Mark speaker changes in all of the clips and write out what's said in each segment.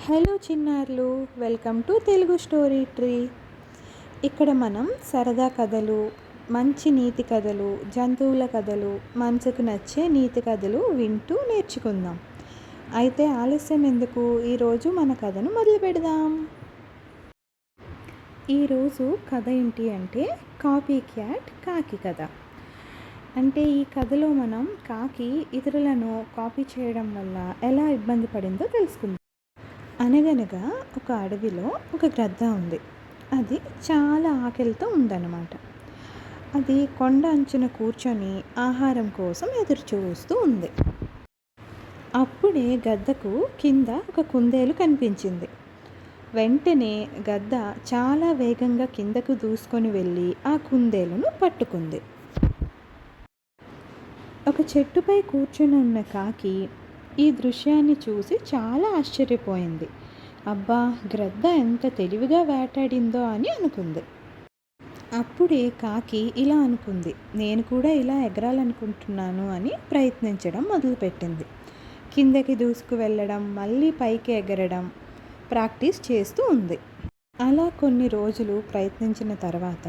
Speaker 1: Hello చిన్నారులు, welcome to Telugu story tree. ఇక్కడ మనం సరదా కథలు, మంచి నీతి కథలు, జంతువుల కథలు, మనసుకు నచ్చే నీతి కథలు వింటూ నేర్చుకుందాం. అయితే ఆలస్యం ఎందుకు, ఈరోజు మన కథను మొదలు పెడదాం. ఈరోజు కథ ఏంటి అంటే కాపీ క్యాట్ కాకి కథ. అంటే ఈ కథలో మనం కాకి ఇతరులను కాపీ చేయడం వల్ల ఎలా ఇబ్బంది పడిందో తెలుసుకుందాం. అనగనగా ఒక అడవిలో ఒక గ్రద్ద ఉంది. అది చాలా ఆకలితో ఉందన్నమాట. అది కొండ అంచున కూర్చొని ఆహారం కోసం ఎదురు చూస్తూ ఉంది. అప్పుడే గద్దకు కింద ఒక కుందేలు కనిపించింది. వెంటనే గద్ద చాలా వేగంగా కిందకు దూసుకొని వెళ్ళి ఆ కుందేలును పట్టుకుంది. ఒక చెట్టుపై కూర్చుని ఉన్న కాకి ఈ దృశ్యాన్ని చూసి చాలా ఆశ్చర్యపోయింది. అబ్బా, గ్రద్ద ఎంత తెలివిగా వేటాడిందో అని అనుకుంది. అప్పుడే కాకి ఇలా అనుకుంది, నేను కూడా ఇలా ఎగరాలనుకుంటున్నాను అని ప్రయత్నించడం మొదలుపెట్టింది. కిందకి దూసుకు వెళ్ళడం, మళ్ళీ పైకి ఎగరడం ప్రాక్టీస్ చేస్తూ ఉంది. అలా కొన్ని రోజులు ప్రయత్నించిన తర్వాత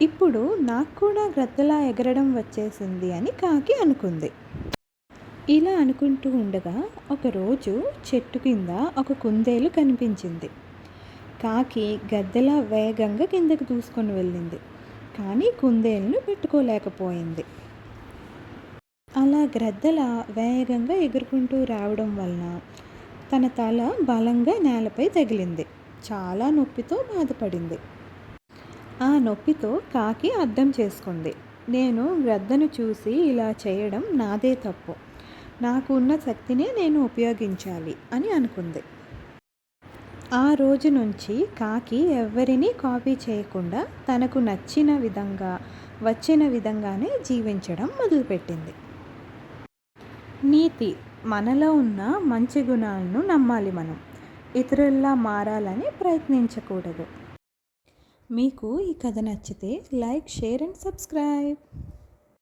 Speaker 1: ఇప్పుడు నాకు కూడా గ్రద్దలా ఎగరడం వచ్చేసింది అని కాకి అనుకుంది. ఇలా అనుకుంటూ ఉండగా ఒకరోజు చెట్టు కింద ఒక కుందేలు కనిపించింది. కాకి గద్దలా వేగంగా కిందకు దూసుకొని వెళ్ళింది, కానీ కుందేలును పెట్టుకోలేకపోయింది. అలా గ్రద్దలా వేగంగా ఎగురుకుంటూ రావడం వలన తన తల బలంగా నేలపై తగిలింది. చాలా నొప్పితో బాధపడింది. ఆ నొప్పితో కాకి అర్థం చేసుకుంది, నేను గ్రద్దను చూసి ఇలా చేయడం నాదే తప్పు, నాకు ఉన్న శక్తినే నేను ఉపయోగించాలి అని అనుకుంది. ఆ రోజు నుంచి కాకి ఎవరినీ కాపీ చేయకుండా తనకు నచ్చిన విధంగా, వచ్చిన విధంగానే జీవించడం మొదలుపెట్టింది. నీతి: మనలో ఉన్న మంచి గుణాలను నమ్మాలి మనం, ఇతరుల్లా మారాలని ప్రయత్నించకూడదు. మీకు ఈ కథ నచ్చితే లైక్, షేర్ అండ్ సబ్స్క్రైబ్.